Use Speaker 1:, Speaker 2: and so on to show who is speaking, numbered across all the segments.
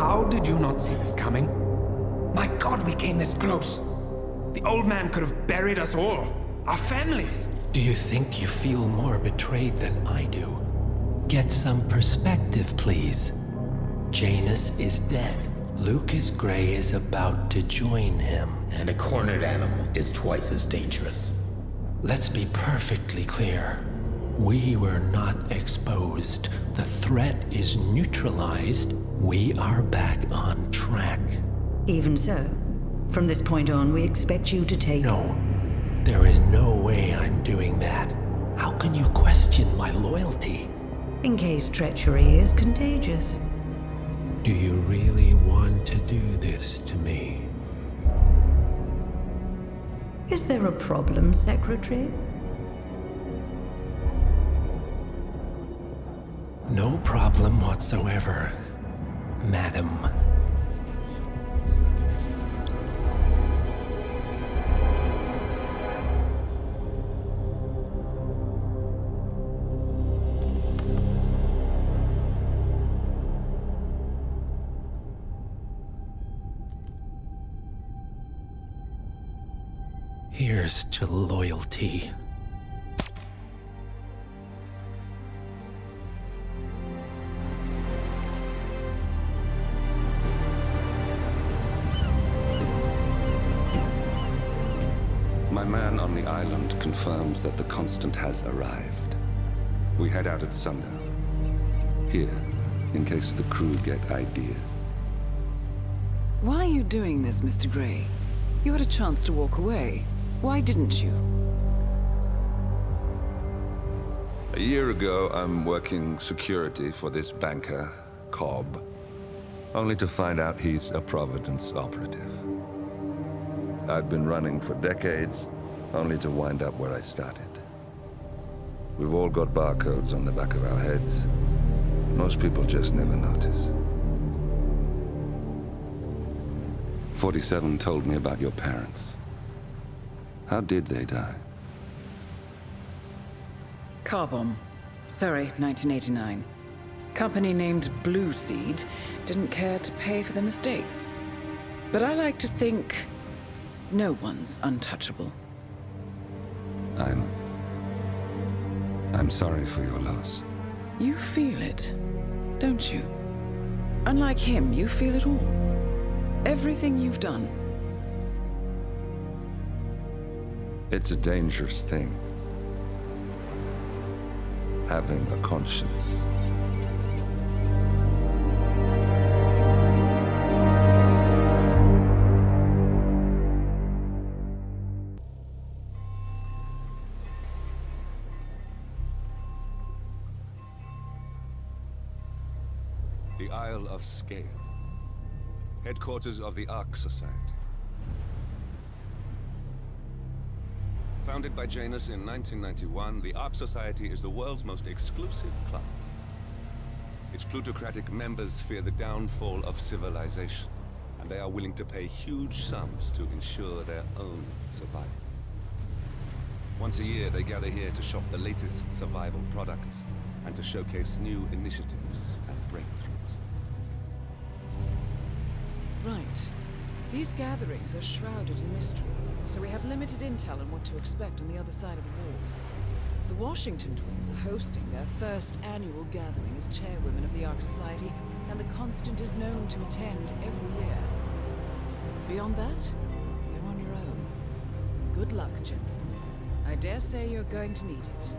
Speaker 1: How did you not see this coming? My God, we came this close. The old man could have buried us all. Our families.
Speaker 2: Do you think you feel more betrayed than I do? Get some perspective, please. Janus is dead. Lucas Gray is about to join him.
Speaker 3: And a cornered animal is twice as dangerous.
Speaker 2: Let's be perfectly clear. We were not exposed. The threat is neutralized. We are back on track.
Speaker 4: Even so, from this point on, we expect you to take...
Speaker 2: No, there is no way I'm doing that. How can you question my loyalty?
Speaker 4: In case treachery is contagious.
Speaker 2: Do you really want to do this to me?
Speaker 4: Is there a problem, Secretary?
Speaker 2: No problem whatsoever, Madam. Here's to loyalty.
Speaker 5: My man on the island confirms that the Constant has arrived. We head out at sundown. Here, in case the crew get ideas.
Speaker 6: Why are you doing this, Mr. Gray? You had a chance to walk away. Why didn't you?
Speaker 5: A year ago, I'm working security for this banker, Cobb, only to find out he's a Providence operative. I'd been running for decades, only to wind up where I started. We've all got barcodes on the back of our heads. Most people just never notice. 47 told me about your parents. How did they die?
Speaker 6: Car bomb. Surrey, 1989. Company named Blue Seed didn't care to pay for their mistakes. But I like to think no one's untouchable.
Speaker 5: I'm sorry for your loss.
Speaker 6: You feel it, don't you? Unlike him, you feel it all. Everything you've done.
Speaker 5: It's a dangerous thing. Having a conscience. The Isle of Scale. Headquarters of the Ark Society. Founded by Janus in 1991, the Ark Society is the world's most exclusive club. Its plutocratic members fear the downfall of civilization, and they are willing to pay huge sums to ensure their own survival. Once a year, they gather here to shop the latest survival products and to showcase new initiatives and breakthroughs.
Speaker 6: Right. These gatherings are shrouded in mystery, so we have limited intel on what to expect on the other side of the walls. The Washington twins are hosting their first annual gathering as chairwomen of the Ark Society, and the Constant is known to attend every year. Beyond that, you're on your own. Good luck, gentlemen. I dare say you're going to need it.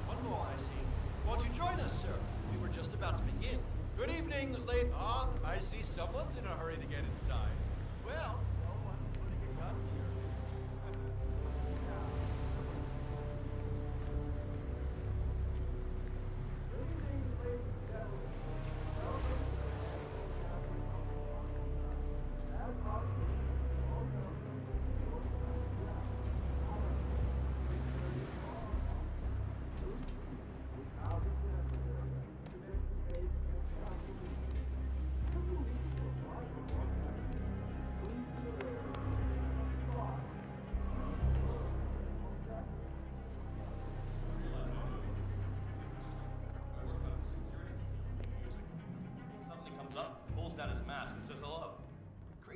Speaker 7: One more, I see. Won't you join us, sir? We were just about to begin. Good evening, late on. I see someone's in a hurry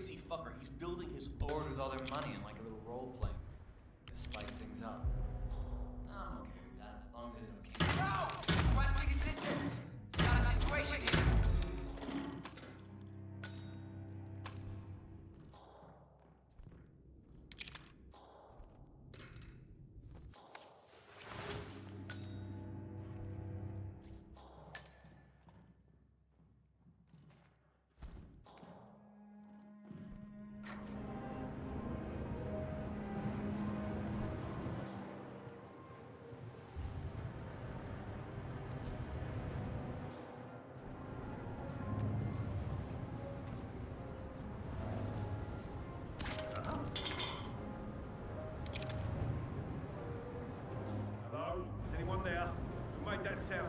Speaker 8: crazy fucker. He's building his board with all their money and like a little role playing to spice things up. I'm okay with that, as long as there's no king. No! Requesting assistance! Got a situation here!
Speaker 7: Hello? Is anyone there? Who made that sound?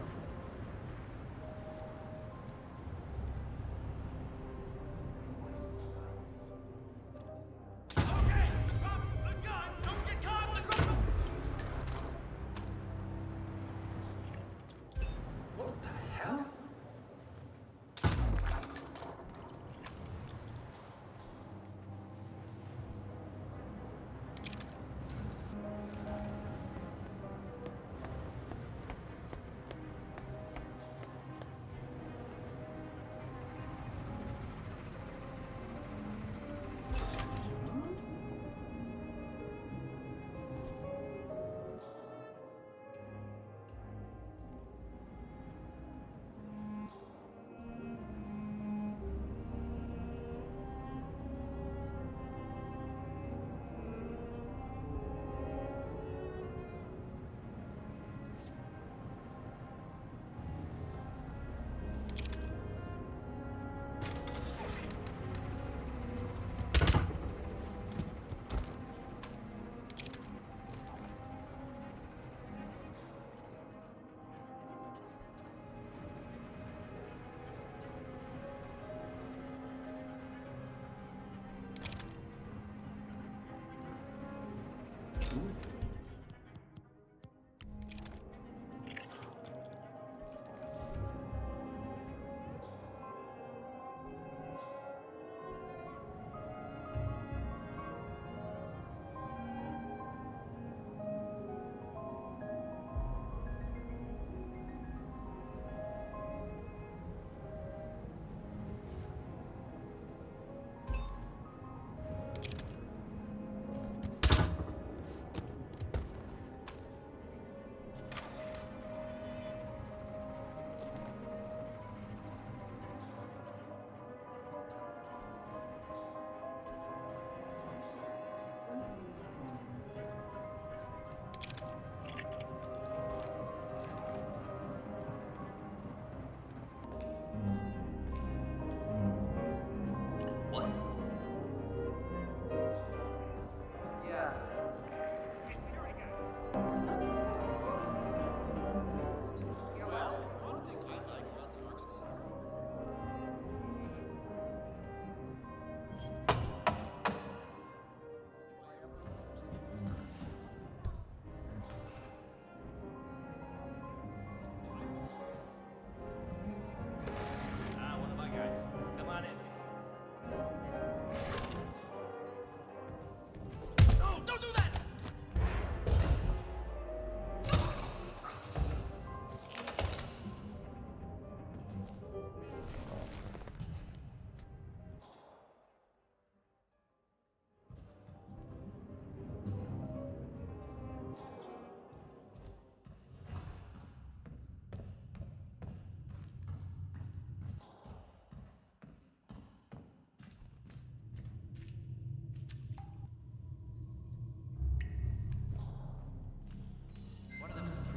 Speaker 7: Okay! Up! Let's go! Don't get caught in the crowd!
Speaker 2: What the hell?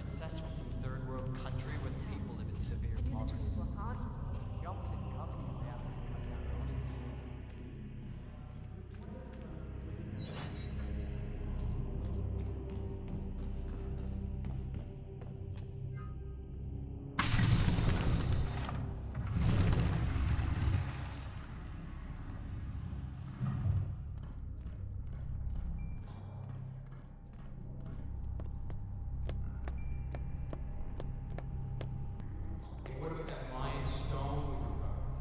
Speaker 8: princess from some third world country where the people live in severe poverty.
Speaker 9: What about that lion stone we were talking about?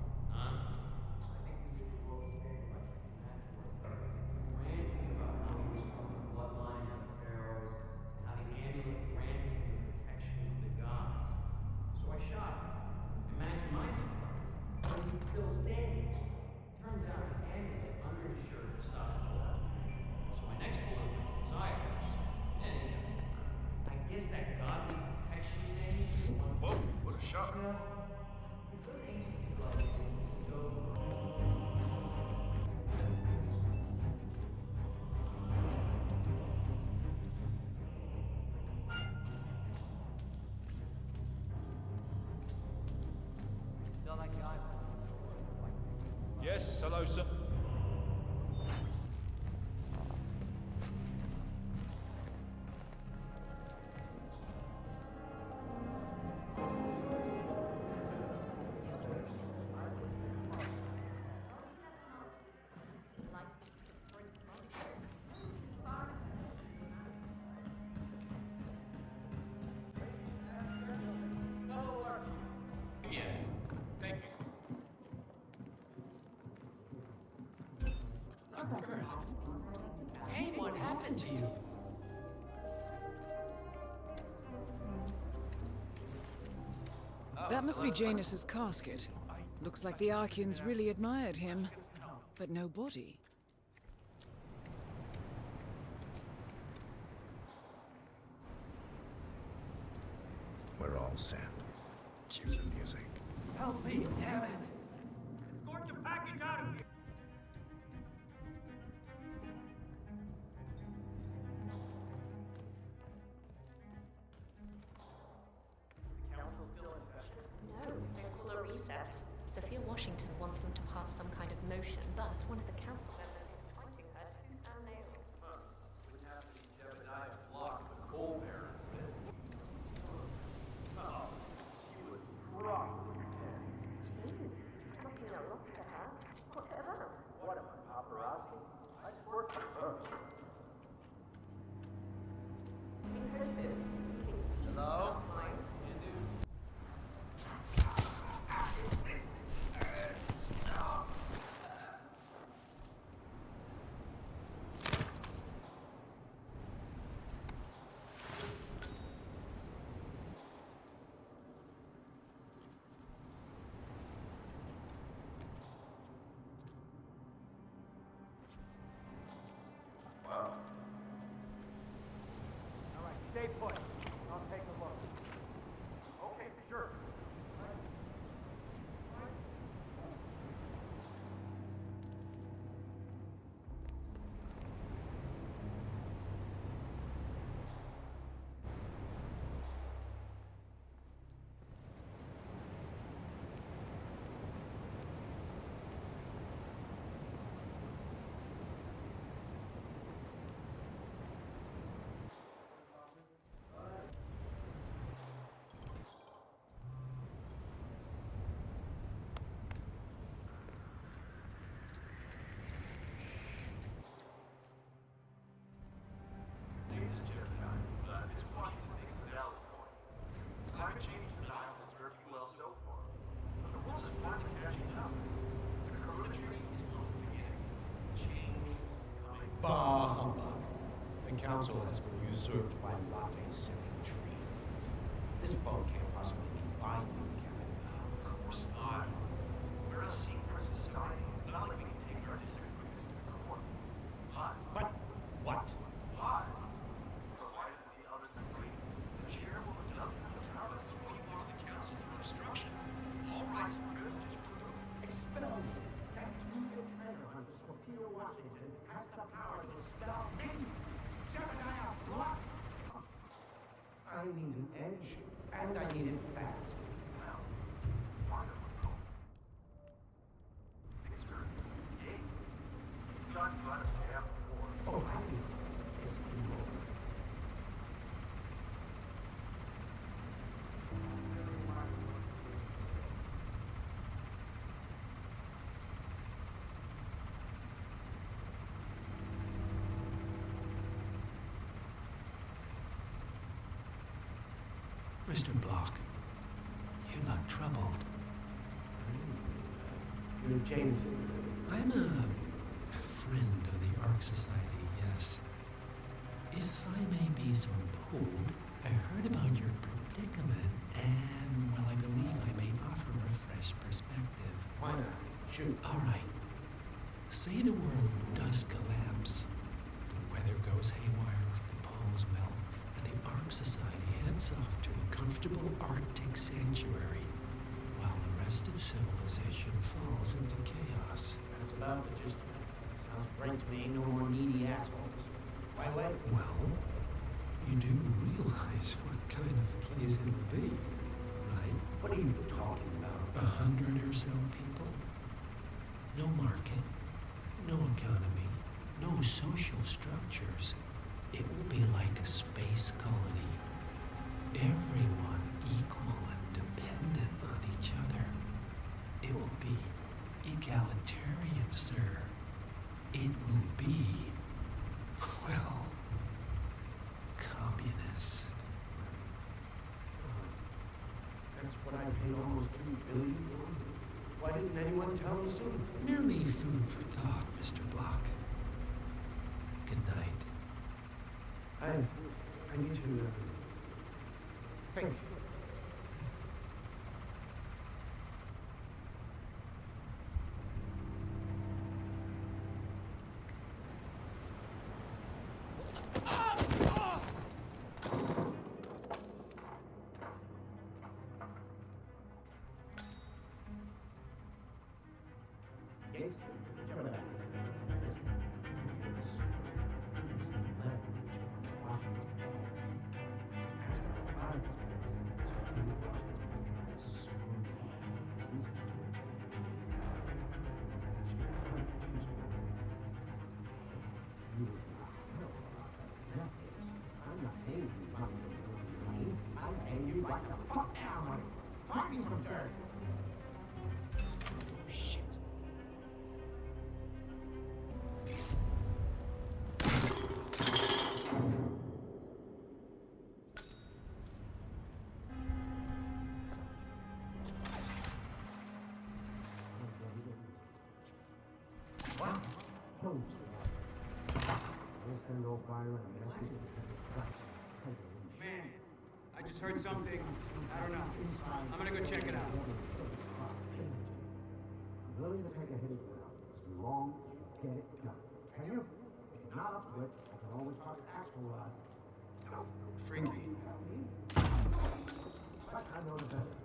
Speaker 7: Yes, hello, sir.
Speaker 2: Hey, what happened to you?
Speaker 6: That must be Janus's casket. Looks like the Archeans really admired him, but no body.
Speaker 9: We're all set. Cue the music.
Speaker 7: Help me, damn it! Escort your package out of here! The council's still in session?
Speaker 10: No, they're called a recess. Sophia Washington wants them to pass some kind of motion, but one of the council members is pointing her tooth and nail.
Speaker 7: Wouldn't have to be Jebediah Block, the coal bearer. Oh, she was properly tense.
Speaker 10: Looking a lot to her. What's it about?
Speaker 7: What am I, paparazzi? I just work for her.
Speaker 10: Interested?
Speaker 7: Hello? All right, stay put. I'll take a look. Okay, sure. Climate change and denial has served you well so far. But the world is finally catching up. The Corona tree is only beginning. Change is coming.
Speaker 11: Bah humbug. The council has been usurped by latte-sipping trees. This boat can't possibly be binding, can it?
Speaker 7: Of course not. We're a secret society. It's not like we can take our disagreements to the court.
Speaker 11: But what?
Speaker 7: Why? Provided the others agree. The chairwoman doesn't have the power to throw you off the council for obstruction. All rights and privileges removed.
Speaker 11: Expel me. That two-year treasure hunter, Sophia Washington, has the power to expel any Jebediah Block. I need an edge, and I need it fast.
Speaker 7: Well, wonderful. Mixer, yay. Got you out of jail before.
Speaker 11: Oh, I need this more.
Speaker 2: Mr. Block, you look troubled.
Speaker 11: You're James.
Speaker 2: I'm a friend of the Ark Society, yes. If I may be so bold, I heard about your predicament, and, well, I believe I may offer a fresh perspective.
Speaker 11: Why not? Shoot.
Speaker 2: All right. Say the world does collapse. The weather goes haywire, the poles melt, and the Ark Society heads off to a comfortable Arctic sanctuary, while the rest of civilization falls into chaos.
Speaker 11: That's about the gist of it. Sounds great to me. No more needy assholes. Why wait?
Speaker 2: Well, you do realize what kind of place it'll be, right?
Speaker 11: What are you talking about?
Speaker 2: 100 or so people? No market, no economy, no social structures. It will be like a space colony. Everyone equal and dependent on each other. It will be egalitarian, sir. It will be, well, communist.
Speaker 11: That's what I paid almost $3 billion for. Why didn't anyone tell me sooner?
Speaker 2: Merely food for thought, Mr. Block. Good night.
Speaker 11: I need to, think. Yes, Gemini. I'm not paying you money. I'm paying you like the fuck now money. Find me some dirt. Shit. What?
Speaker 12: Man, I just heard something. I don't know. I'm gonna go check it out.
Speaker 11: I'm willing to take a hit as long as you get it done. Can you? If you're not up to it, I can always talk to Axel.
Speaker 12: Freaky.
Speaker 11: But I know the better.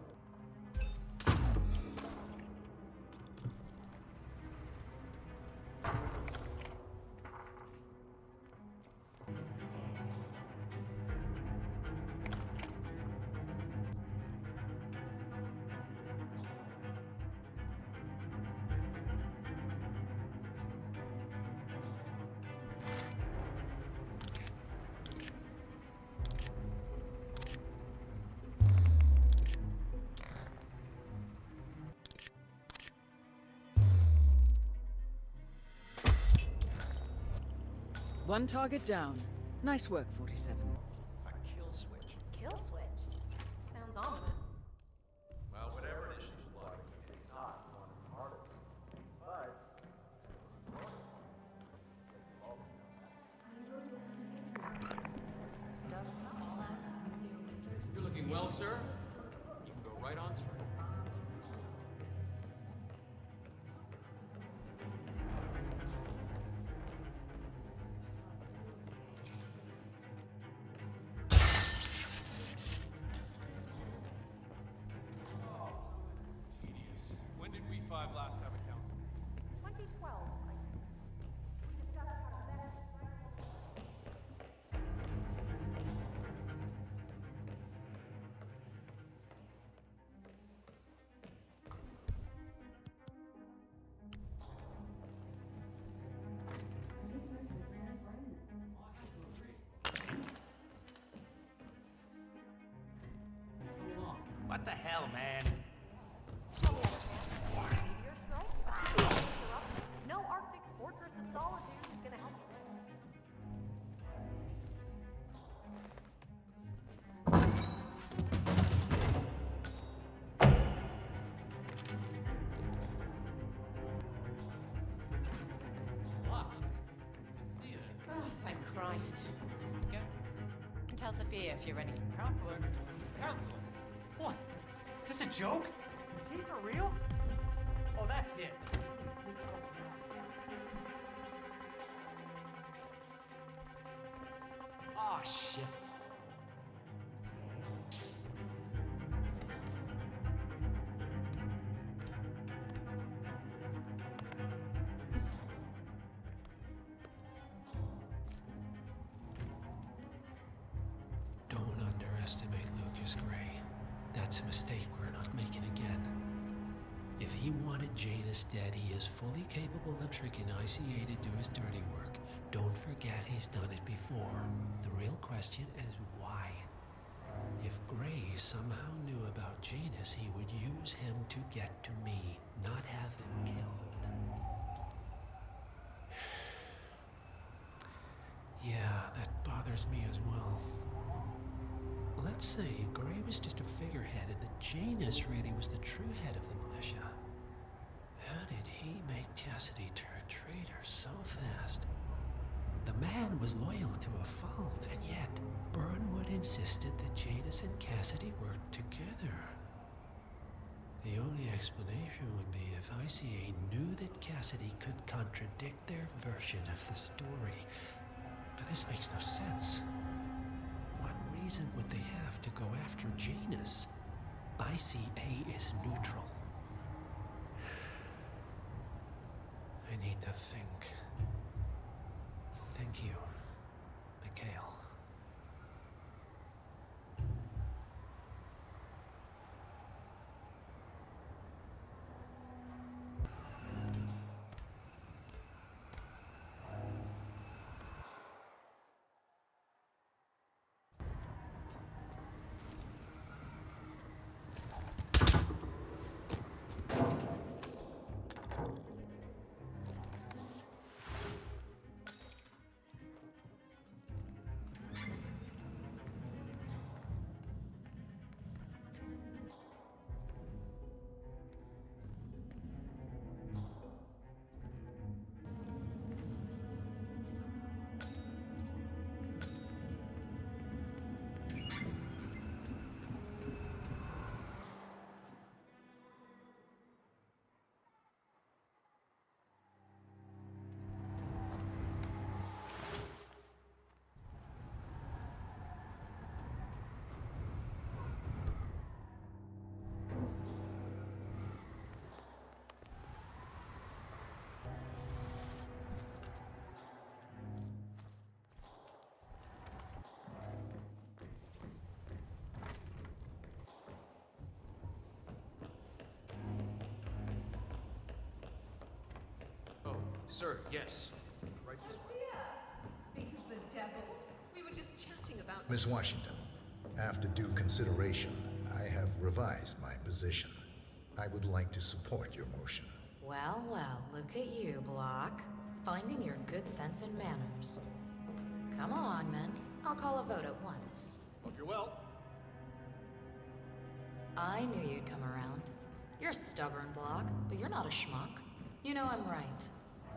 Speaker 6: One target down. Nice work, 47.
Speaker 7: A kill switch.
Speaker 10: Kill switch? Sounds ominous.
Speaker 7: Well, whatever it is she's plotting, it's not one part of it. But...
Speaker 8: You're looking well, sir. You can go right on through.
Speaker 12: When did we five last have a council?
Speaker 10: 2012, I think. We discussed how to best...
Speaker 3: What the hell, man?
Speaker 10: Meteor strike? No Arctic fortress of solitude is gonna help you.
Speaker 13: Oh, thank Christ. Go. And tell Sophia if you're ready.
Speaker 12: Counselor? Counselor?
Speaker 3: What? Is this a joke?
Speaker 12: Is he for real? Oh, that's it.
Speaker 3: Aw, shit.
Speaker 2: Don't underestimate Lucas Gray. That's a mistake we're not making again. If If he wanted Janus dead, he is fully capable of tricking ICA to do his dirty work. Don't forget he's done it before. The real question is why? If Gray somehow knew about Janus, he would use him to get to me, not have him killed. Yeah, that bothers me as well. Let's say Gray was just a figurehead and that Janus really was the true head of the militia. How did he make Cassidy turn traitor so fast? The man was loyal to a fault, and yet Burnwood insisted that Janus and Cassidy worked together. The only explanation would be if ICA knew that Cassidy could contradict their version of the story. But this makes no sense. What reason would they have to go after Janus? ICA is neutral. I need to think. Thank you, Mikhail.
Speaker 12: Sir, yes. Right this way.
Speaker 10: He's the devil. We were just chatting about...
Speaker 9: Miss Washington, after due consideration, I have revised my position. I would like to support your motion.
Speaker 13: Well, well, look at you, Block. Finding your good sense and manners. Come along, then. I'll call a vote at once.
Speaker 12: Hope you're well.
Speaker 13: I knew you'd come around. You're stubborn, Block, but you're not a schmuck. You know I'm right.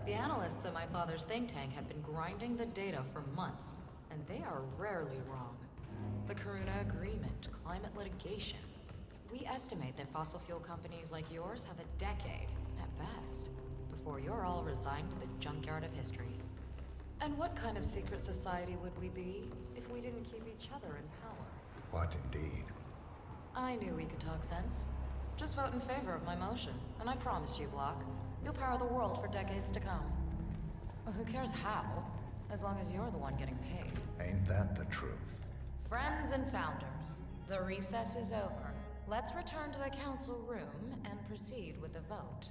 Speaker 13: The analysts at my father's think tank have been grinding the data for months, and they are rarely wrong. The Karuna Agreement, climate litigation. We estimate that fossil fuel companies like yours have a decade, at best, before you're all resigned to the junkyard of history. And what kind of secret society would we be if we didn't keep each other in power?
Speaker 9: What indeed?
Speaker 13: I knew we could talk sense. Just vote in favor of my motion, and I promise you, Block, you'll power the world for decades to come. Well, who cares how, as long as you're the one getting paid.
Speaker 9: Ain't that the truth?
Speaker 13: Friends and founders, the recess is over. Let's return to the council room and proceed with the vote.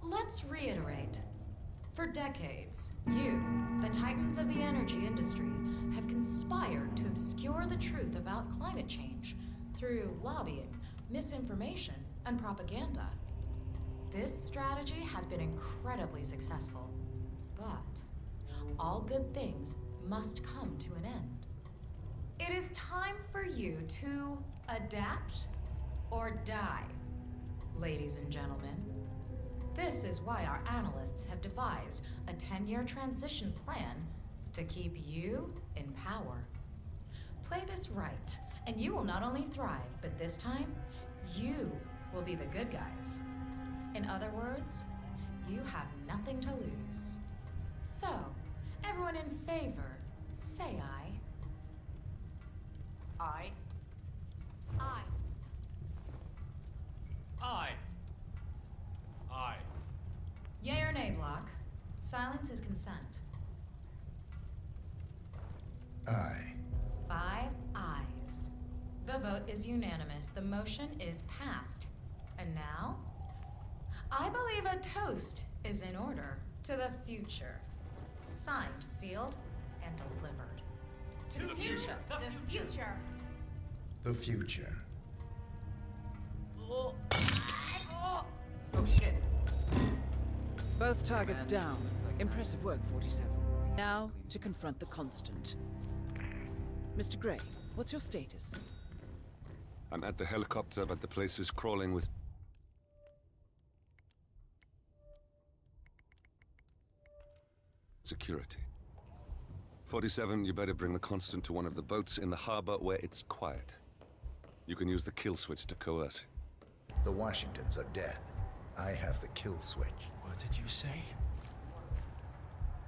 Speaker 13: Let's reiterate. For decades, you, the titans of the energy industry, have conspired to obscure the truth about climate change through lobbying, misinformation, and propaganda. This strategy has been incredibly successful, but all good things must come to an end. It is time for you to adapt or die, ladies and gentlemen. This is why our analysts have devised a 10-year transition plan to keep you in power. Play this right, and you will not only thrive, but this time, you will be the good guys. In other words, you have nothing to lose. So, everyone in favor, say aye.
Speaker 3: Aye.
Speaker 13: Aye.
Speaker 3: Aye. Aye.
Speaker 13: Yea or nay, Block? Silence is consent.
Speaker 9: Aye.
Speaker 13: 5 ayes. The vote is unanimous. The motion is passed. And now, I believe a toast is in order to the future. Signed, sealed, and delivered.
Speaker 3: To the future.
Speaker 13: The future.
Speaker 9: The future.
Speaker 3: Oh shit.
Speaker 6: Both targets down. Impressive work, 47. Now to confront the Constant. Mr. Gray, what's your status?
Speaker 5: I'm at the helicopter, but the place is crawling with... security. 47, you better bring the Constant to one of the boats in the harbor where it's quiet. You can use the kill switch to coerce him.
Speaker 9: The Washingtons are dead. I have the kill switch.
Speaker 2: What did you say?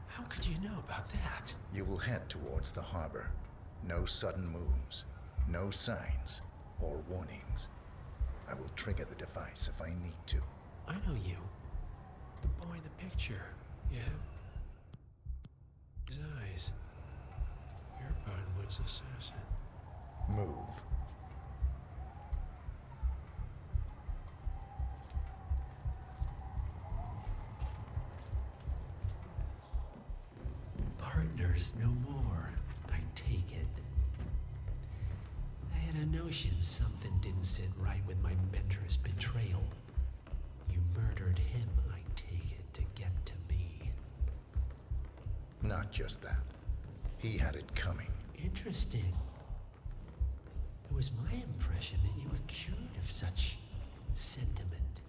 Speaker 2: How could you know about that?
Speaker 9: You will head towards the harbor. No sudden moves, no signs or warnings. I will trigger the device if I need to.
Speaker 2: I know you. The boy in the picture. Yeah. His eyes. You're Burnwood's assassin.
Speaker 9: Move.
Speaker 2: Partners no more, I take it. I had a notion something didn't sit right with my mentor's betrayal. You murdered him, I take it, to get to me.
Speaker 9: Not just that. He had it coming.
Speaker 2: Interesting. It was my impression that you were cured of such sentiment.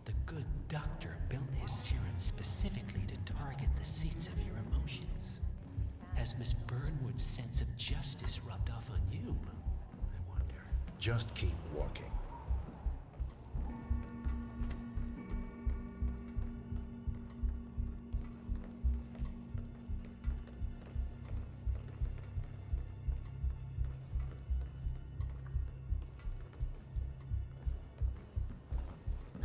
Speaker 2: The good doctor built his serum specifically to target the seats of your emotions. Has Miss Burnwood's sense of justice rubbed off on you? I wonder.
Speaker 9: Just keep walking.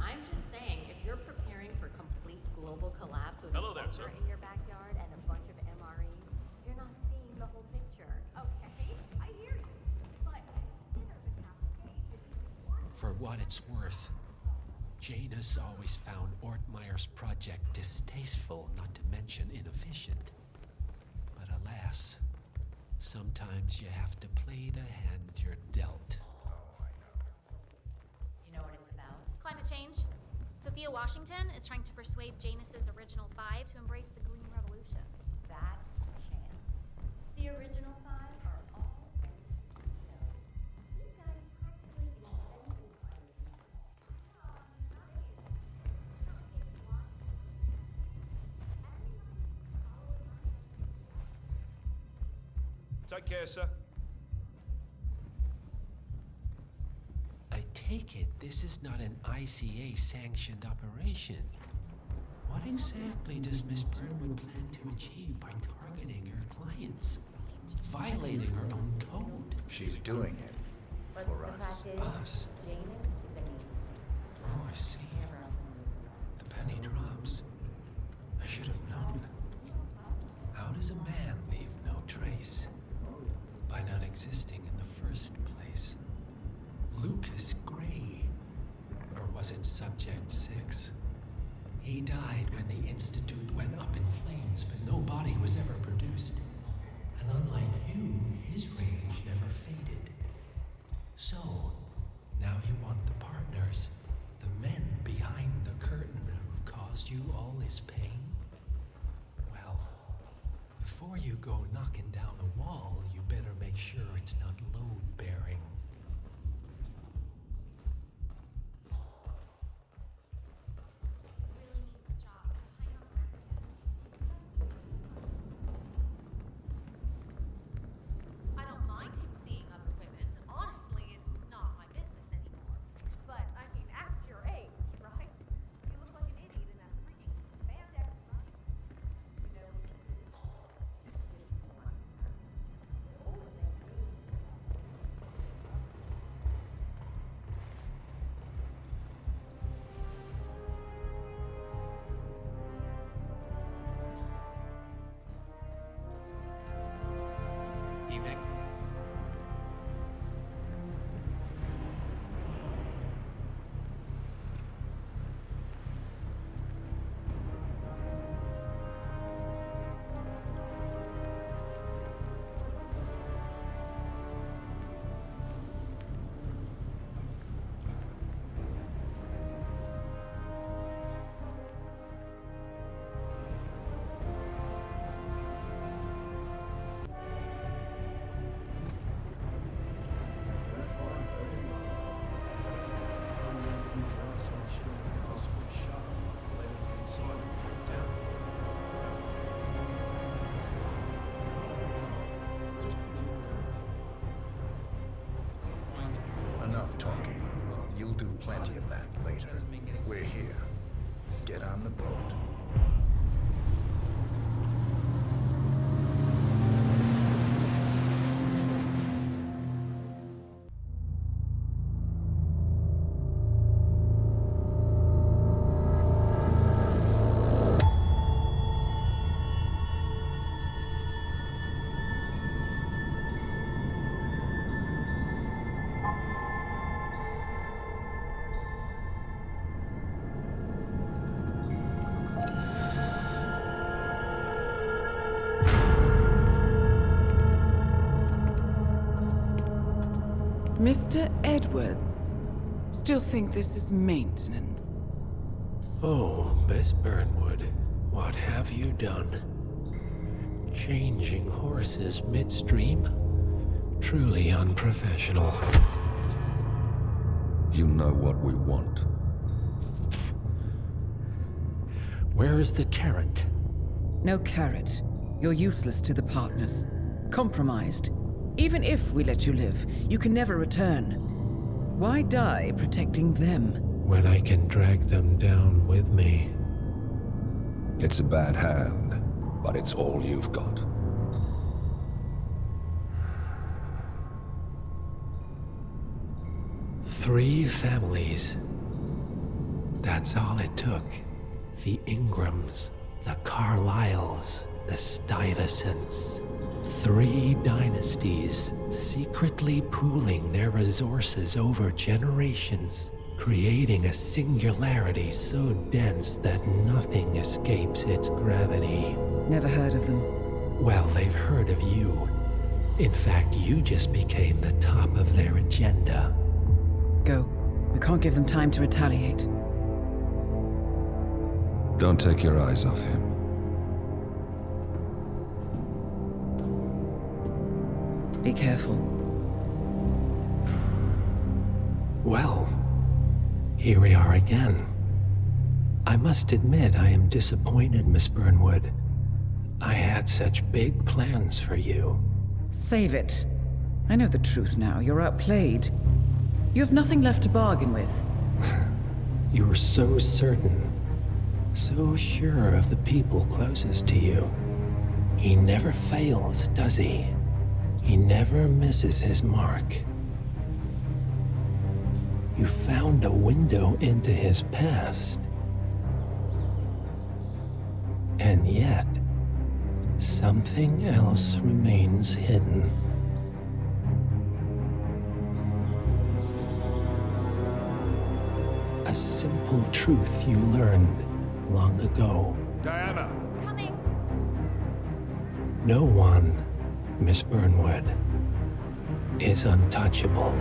Speaker 10: I'm just saying, if you're preparing for complete global collapse with
Speaker 12: Hello
Speaker 10: a
Speaker 12: there,
Speaker 10: bunker
Speaker 12: sir.
Speaker 10: in your backyard and a bunch of MREs, you're not seeing the whole picture. Okay, I hear you, but consider the cascade.
Speaker 2: For what it's worth, Janus always found Ortmeyer's project distasteful, not to mention inefficient. But alas, sometimes you have to play the hand you're dealt.
Speaker 10: You know what it's about?
Speaker 14: Climate change. Sophia Washington is trying to persuade Janus's original 5 to embrace the Green Revolution.
Speaker 10: That chance. The original 5 are all very These guys practically invented climate
Speaker 12: Take care, sir.
Speaker 2: I take it this is not an ICA-sanctioned operation. What exactly does Miss Burnwood plan to achieve by targeting her clients? Violating her own code?
Speaker 9: She's doing it for us.
Speaker 2: Us? Oh, I see. The penny drops. I should have known. How does a man leave no trace? By not existing in the first place. Lucas Gray. Or was it Subject 6? He died when the Institute went up in flames, but no body was ever produced. And unlike you, his rage never faded. So, now you want the partners, the men behind the curtain. go knocking down a wall, you better make sure it's not load-bearing.
Speaker 14: Really needs the job. High on the record.
Speaker 10: I don't mind him seeing other women. Honestly, it's not my business anymore. But, I mean, at your age, right? You look like an idiot in that freaking spandex run. You know what you do?
Speaker 3: Evening.
Speaker 9: Enough talking. You'll do plenty of that later. We're here. Get on the boat.
Speaker 6: Mr. Edwards, still think this is maintenance?
Speaker 2: Oh, Miss Burnwood, what have you done? Changing horses midstream? Truly unprofessional.
Speaker 5: You know what we want.
Speaker 2: Where is the carrot?
Speaker 6: No carrot. You're useless to the partners. Compromised. Even if we let you live, you can never return. Why die protecting them?
Speaker 2: When I can drag them down with me.
Speaker 5: It's a bad hand, but it's all you've got.
Speaker 2: Three families. That's all it took. The Ingrams, the Carlyles, the Stuyvesants. 3 dynasties secretly pooling their resources over generations, creating a singularity so dense that nothing escapes its gravity.
Speaker 6: Never heard of them.
Speaker 2: Well, they've heard of you. In fact, you just became the top of their agenda.
Speaker 6: Go. We can't give them time to retaliate.
Speaker 5: Don't take your eyes off him.
Speaker 6: Be careful.
Speaker 2: Well, here we are again. I must admit I am disappointed, Miss Burnwood. I had such big plans for you.
Speaker 6: Save it. I know the truth now. You're outplayed. You have nothing left to bargain with.
Speaker 2: You were so certain, so sure of the people closest to you. He never fails, does he? He never misses his mark. You found a window into his past. And yet, something else remains hidden. A simple truth you learned long ago.
Speaker 7: Diana!
Speaker 10: Coming!
Speaker 2: No one, Miss Burnwood, is untouchable.